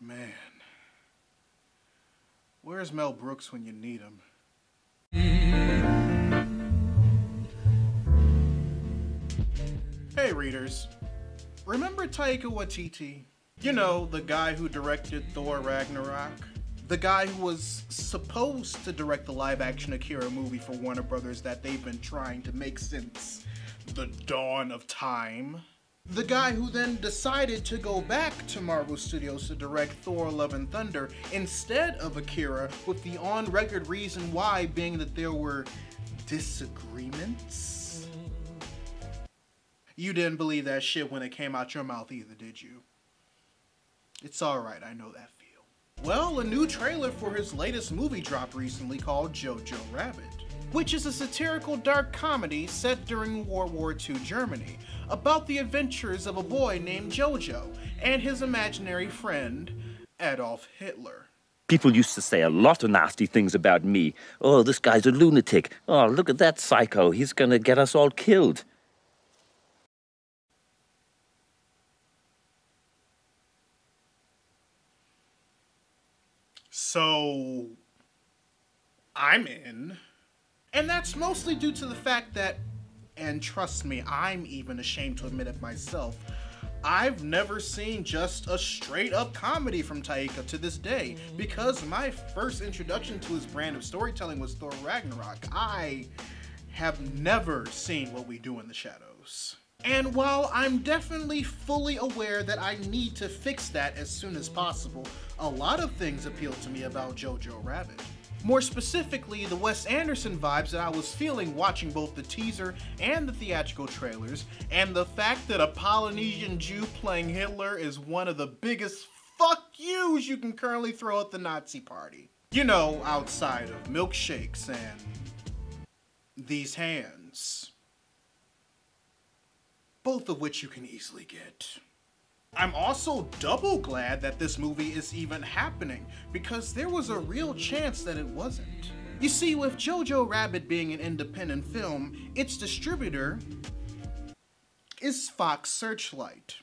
man. Where's Mel Brooks when you need him? Hey readers, remember Taika Waititi? You know, the guy who directed Thor Ragnarok? The guy who was supposed to direct the live-action Akira movie for Warner Brothers that they've been trying to make since the dawn of time? The guy who then decided to go back to Marvel Studios to direct Thor Love and Thunder instead of Akira, with the on-record reason why being that there were disagreements? You didn't believe that shit when it came out your mouth either, did you? It's alright, I know that feel. Well, a new trailer for his latest movie dropped recently called Jojo Rabbit, which is a satirical dark comedy set during World War II Germany, about the adventures of a boy named Jojo and his imaginary friend, Adolf Hitler. People used to say a lot of nasty things about me. Oh, this guy's a lunatic. Oh, look at that psycho. He's gonna get us all killed. So, I'm in. And that's mostly due to the fact that, and trust me, I'm even ashamed to admit it myself, I've never seen just a straight up comedy from Taika to this day, because my first introduction to his brand of storytelling was Thor Ragnarok. I have never seen What We Do in the Shadows. And while I'm definitely fully aware that I need to fix that as soon as possible, a lot of things appeal to me about Jojo Rabbit. More specifically, the Wes Anderson vibes that I was feeling watching both the teaser and the theatrical trailers, and the fact that a Polynesian Jew playing Hitler is one of the biggest fuck yous you can currently throw at the Nazi party. You know, outside of milkshakes and these hands. Both of which you can easily get. I'm also double glad that this movie is even happening, because there was a real chance that it wasn't. You see, with Jojo Rabbit being an independent film, its distributor is Fox Searchlight.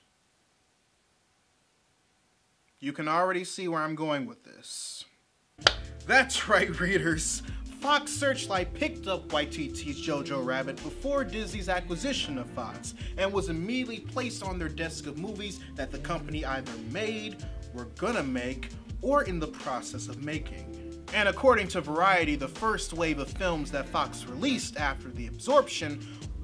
You can already see where I'm going with this. That's right, readers. Fox Searchlight picked up Waititi's Jojo Rabbit before Disney's acquisition of Fox, and was immediately placed on their desk of movies that the company either made, were gonna make, or in the process of making. And according to Variety, the first wave of films that Fox released after the absorption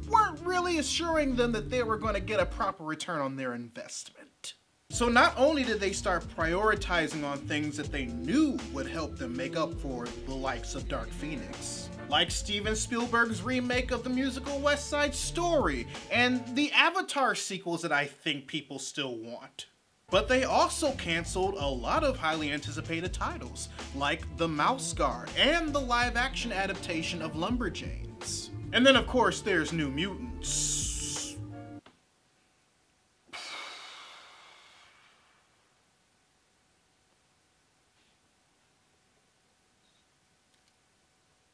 weren't really assuring them that they were going to get a proper return on their investment. So not only did they start prioritizing on things that they knew would help them make up for the likes of Dark Phoenix, like Steven Spielberg's remake of the musical West Side Story, and the Avatar sequels that I think people still want. But they also canceled a lot of highly anticipated titles, like The Mouse Guard and the live-action adaptation of Lumberjanes. And then of course there's New Mutants.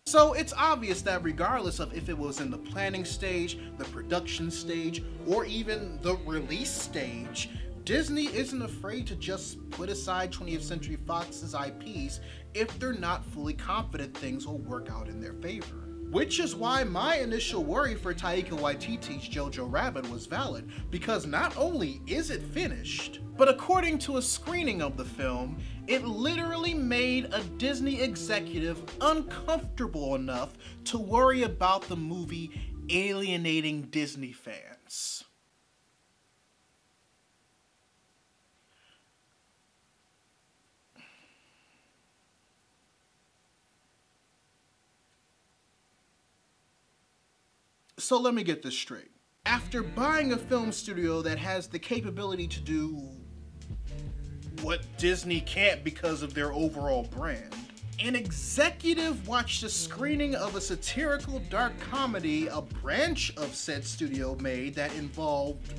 So it's obvious that regardless of if it was in the planning stage, the production stage, or even the release stage, Disney isn't afraid to just put aside 20th Century Fox's IPs if they're not fully confident things will work out in their favor. Which is why my initial worry for Taika Waititi's Jojo Rabbit was valid, because not only is it finished, but according to a screening of the film, it literally made a Disney executive uncomfortable enough to worry about the movie alienating Disney fans. So let me get this straight. After buying a film studio that has the capability to do what Disney can't because of their overall brand, an executive watched a screening of a satirical dark comedy a branch of said studio made that involved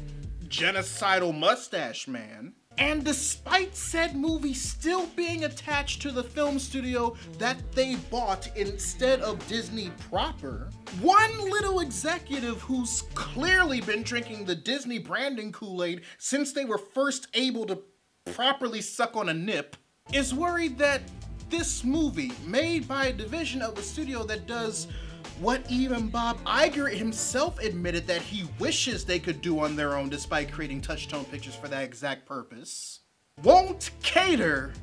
genocidal mustache man, and despite said movie still being attached to the film studio that they bought instead of Disney proper, one little executive who's clearly been drinking the Disney branding Kool-Aid since they were first able to properly suck on a nip, is worried that this movie, made by a division of a studio that does what even Bob Iger himself admitted that he wishes they could do on their own despite creating touch-tone pictures for that exact purpose, won't cater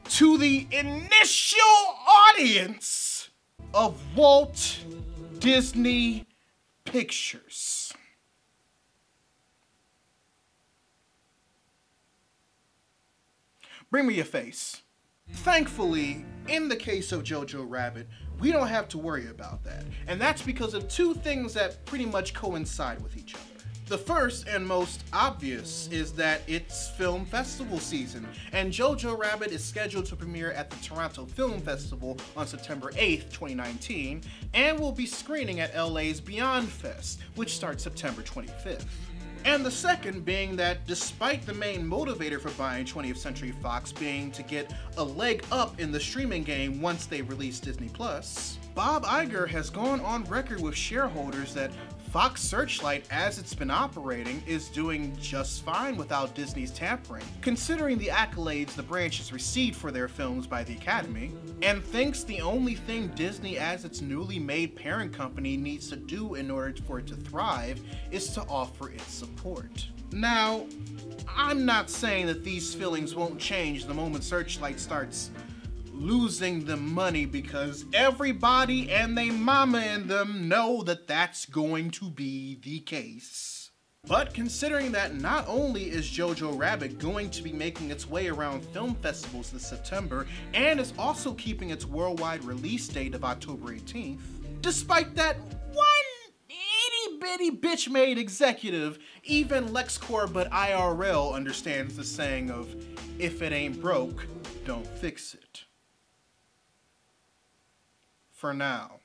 to the initial audience of Walt Disney Pictures. Bring me your face. Thankfully, in the case of Jojo Rabbit, we don't have to worry about that. And that's because of two things that pretty much coincide with each other. The first and most obvious is that it's film festival season, and Jojo Rabbit is scheduled to premiere at the Toronto Film Festival on September 8th, 2019, and will be screening at LA's Beyond Fest, which starts September 25th. And the second being that despite the main motivator for buying 20th Century Fox being to get a leg up in the streaming game once they release Disney+, Bob Iger has gone on record with shareholders that Fox Searchlight, as it's been operating, is doing just fine without Disney's tampering, considering the accolades the branch has received for their films by the Academy, and thinks the only thing Disney as its newly made parent company needs to do in order for it to thrive is to offer its support. Now, I'm not saying that these feelings won't change the moment Searchlight starts losing the money, because everybody and they mama in them know that that's going to be the case. But considering that not only is Jojo Rabbit going to be making its way around film festivals this September, and is also keeping its worldwide release date of October 18th, despite that one itty-bitty bitch-made executive, even LexCorp but IRL understands the saying of, if it ain't broke, don't fix it. For now.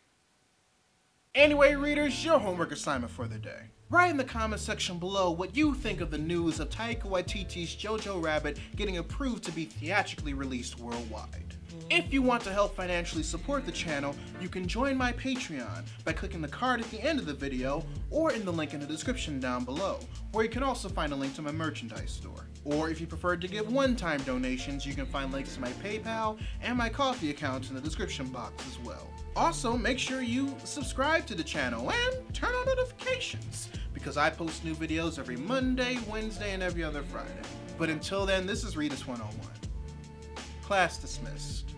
Anyway, readers, your homework assignment for the day. Write in the comment section below what you think of the news of Taika Waititi's Jojo Rabbit getting approved to be theatrically released worldwide. If you want to help financially support the channel, you can join my Patreon by clicking the card at the end of the video or in the link in the description down below, where you can also find a link to my merchandise store. Or if you prefer to give one-time donations, you can find links to my PayPal and my Ko-fi accounts in the description box as well. Also, make sure you subscribe to the channel and turn on notifications, because I post new videos every Monday, Wednesday, and every other Friday. But until then, this is Readus 101. Class dismissed.